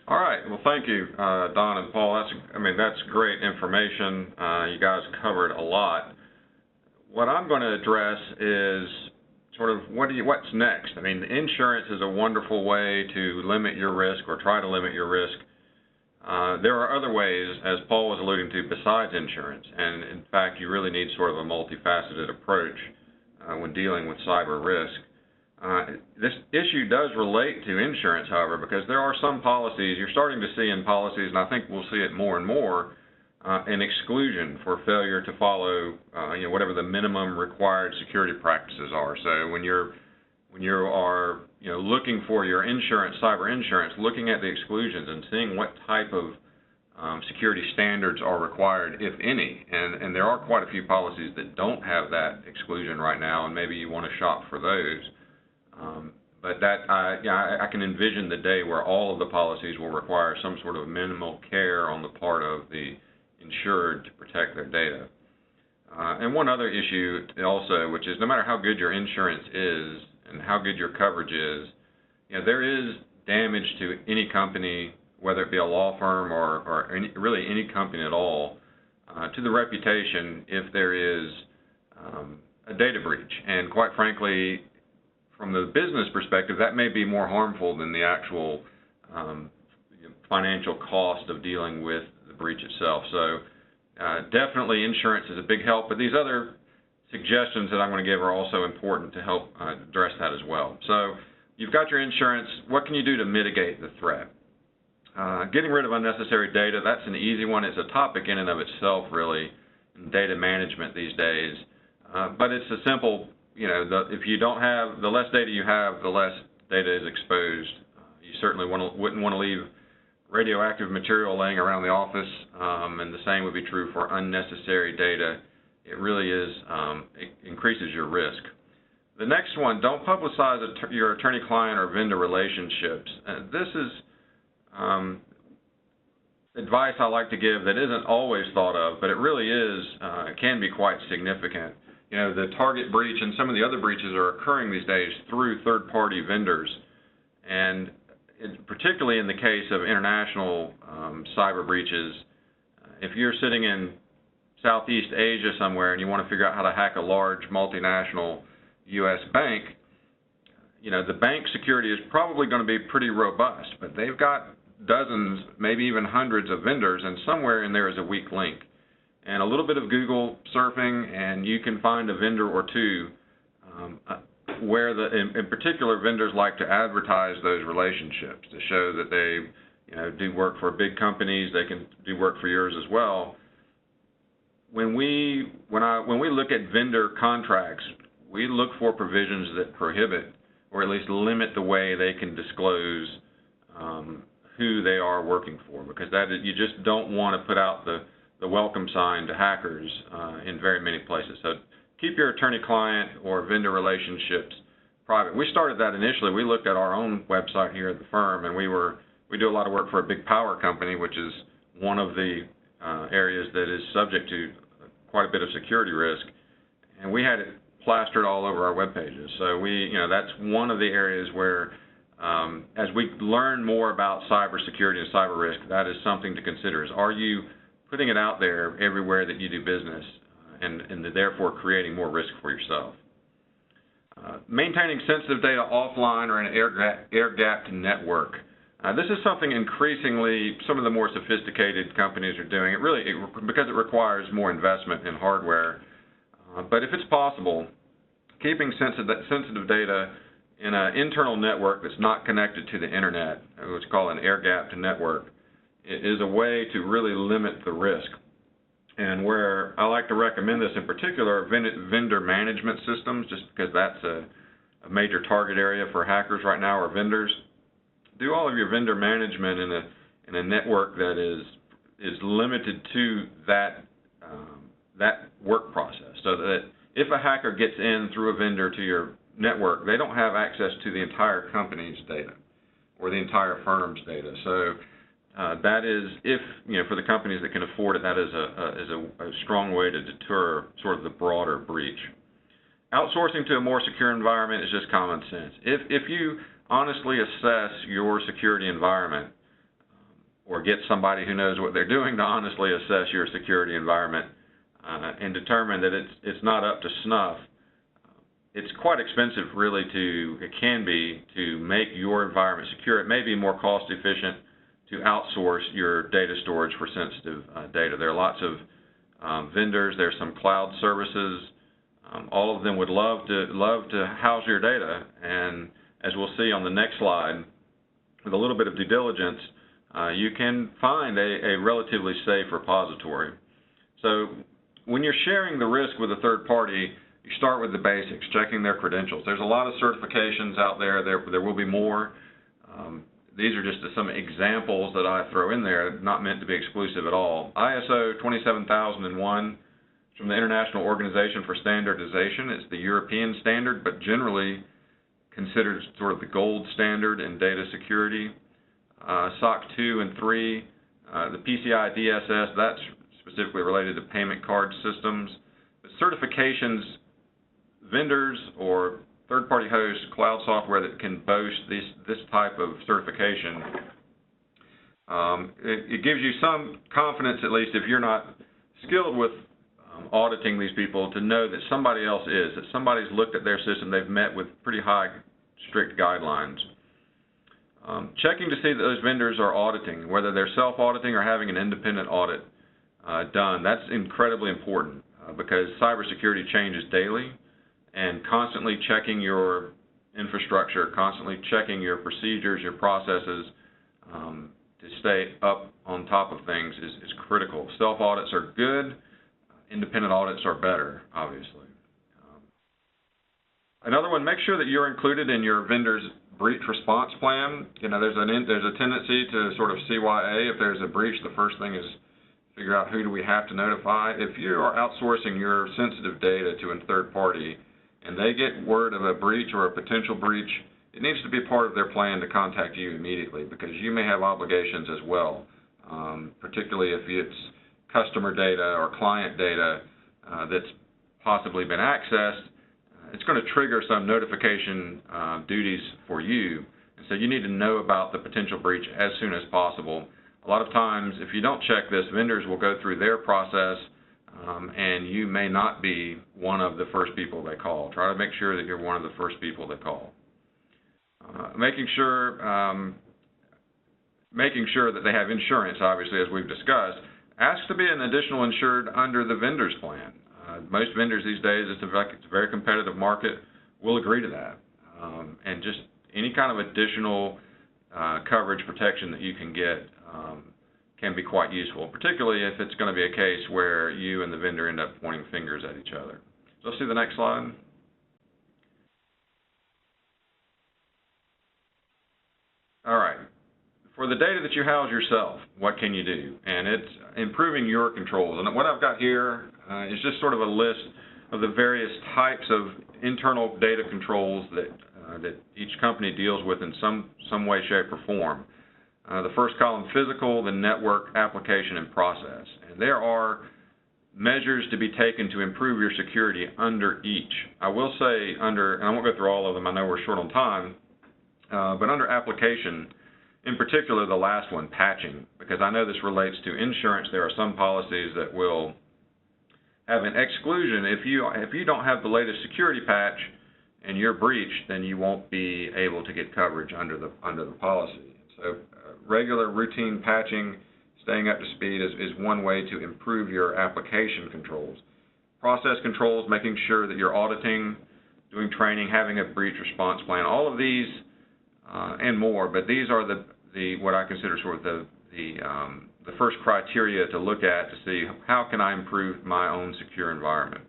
All right. Well, thank you, Don and Paul. That's great information. You guys covered a lot. What I'm going to address is sort of what's next. Insurance is a wonderful way to limit your risk or try to limit your risk. There are other ways, as Paul was alluding to, besides insurance. And in fact, you really need sort of a multifaceted approach when dealing with cyber risk. This issue does relate to insurance, however, because there are some policies, you're starting to see in policies, and I think we'll see it more and more, an exclusion for failure to follow whatever the minimum required security practices are. So when you are looking for your insurance, cyber insurance, looking at the exclusions and seeing what type of security standards are required, if any, and there are quite a few policies that don't have that exclusion right now, and maybe you want to shop for those. But I can envision the day where all of the policies will require some sort of minimal care on the part of the insured to protect their data. And one other issue also, which is no matter how good your insurance is and how good your coverage is, there is damage to any company, whether it be a law firm or really any company at all, to the reputation if there is a data breach. And quite frankly, from the business perspective, that may be more harmful than the actual financial cost of dealing with the breach itself. So definitely insurance is a big help, but these other suggestions that I'm going to give are also important to help address that as well. So you've got your insurance. What can you do to mitigate the threat? Getting rid of unnecessary data, that's an easy one. It's a topic in and of itself, really, in data management these days. But it's a simple, if you don't have, the less data you have, the less data is exposed. You certainly wouldn't want to leave radioactive material laying around the office, and the same would be true for unnecessary data. It really is, it increases your risk. The next one, don't publicize your attorney-client or vendor relationships. This is advice I like to give that isn't always thought of, but it really is, it can be quite significant. The target breach and some of the other breaches are occurring these days through third-party vendors. And particularly in the case of international cyber breaches, if you're sitting in Southeast Asia somewhere and you want to figure out how to hack a large multinational U.S. bank, the bank security is probably going to be pretty robust, but they've got dozens, maybe even hundreds of vendors, and somewhere in there is a weak link. And a little bit of Google surfing, and you can find a vendor or two where, in particular, vendors like to advertise those relationships to show that they do work for big companies. They can do work for yours as well. When we look at vendor contracts, we look for provisions that prohibit or at least limit the way they can disclose who they are working for, because you just don't want to put out the welcome sign to hackers in very many places. So keep your attorney-client or vendor relationships private. We started that initially. We looked at our own website here at the firm, and we do a lot of work for a big power company, which is one of the areas that is subject to quite a bit of security risk, and we had it plastered all over our web pages. So that's one of the areas where, as we learn more about cybersecurity and cyber risk, that is something to consider. Are you putting it out there everywhere that you do business, and therefore creating more risk for yourself? Maintaining sensitive data offline or in an air-gapped network. This is something increasingly some of the more sophisticated companies are doing. Because it requires more investment in hardware. But if it's possible, keeping sensitive data in an internal network that's not connected to the internet, what's called an air-gapped network, is a way to really limit the risk. And where I like to recommend this in particular, vendor management systems, just because that's a major target area for hackers right now, or vendors. Do all of your vendor management in a network that is limited to that work process, so that if a hacker gets in through a vendor to your network, they don't have access to the entire company's data or the entire firm's data. So that is, for the companies that can afford it, that is a strong way to deter sort of the broader breach. Outsourcing to a more secure environment is just common sense. If you honestly assess your security environment, or get somebody who knows what they're doing to honestly assess your security environment and determine that it's not up to snuff. It's quite expensive, really, it can be, to make your environment secure. It may be more cost efficient to outsource your data storage for sensitive data. There are lots of vendors. There's some cloud services. All of them would love to house your data, and as we'll see on the next slide, with a little bit of due diligence, you can find a relatively safe repository. So when you're sharing the risk with a third party, you start with the basics, checking their credentials. There's a lot of certifications out there. There will be more. These are just some examples that I throw in there, not meant to be exclusive at all. ISO 27001 from the International Organization for Standardization. It's the European standard, but generally considered sort of the gold standard in data security. SOC 2 and 3, the PCI DSS, that's specifically related to payment card systems. The certifications, vendors or third-party hosts, cloud software that can boast this type of certification, it gives you some confidence, at least if you're not skilled with auditing these people, to know that somebody else is, that somebody's looked at their system, they've met with pretty high, strict guidelines. Checking to see that those vendors are auditing, whether they're self-auditing or having an independent audit done. That's incredibly important because cybersecurity changes daily, and constantly checking your infrastructure, constantly checking your procedures, your processes to stay up on top of things is critical. Self-audits are good. Independent audits are better, obviously. Another one, make sure that you're included in your vendor's breach response plan. You know, there's a tendency to sort of CYA. If there's a breach, the first thing is figure out who do we have to notify. If you are outsourcing your sensitive data to a third party and they get word of a breach or a potential breach, it needs to be part of their plan to contact you immediately, because you may have obligations as well, particularly if it's customer data or client data that's possibly been accessed. It's going to trigger some notification duties for you, and so you need to know about the potential breach as soon as possible. A lot of times, if you don't check this, vendors will go through their process, and you may not be one of the first people they call. Try to make sure that you're one of the first people they call. Making sure that they have insurance, obviously, as we've discussed. Ask to be an additional insured under the vendor's plan. Most vendors these days, it's a very competitive market, will agree to that. And just any kind of additional coverage protection that you can get can be quite useful, particularly if it's going to be a case where you and the vendor end up pointing fingers at each other. So let's see the next slide. All right. For the data that you house yourself, what can you do? And it's improving your controls. And what I've got here is just sort of a list of the various types of internal data controls that each company deals with in some way, shape, or form. The first column, physical, the network, application, and process. And there are measures to be taken to improve your security under each. I will say and I won't go through all of them, I know we're short on time, but under application, in particular the last one, patching, because I know this relates to insurance. There are some policies that will have an exclusion. If you don't have the latest security patch and you're breached, then you won't be able to get coverage under the policy. So regular routine patching, staying up to speed is one way to improve your application controls. Process controls, making sure that you're auditing, doing training, having a breach response plan, all of these and more, but these are the what I consider sort of the first criteria to look at to see how can I improve my own secure environment.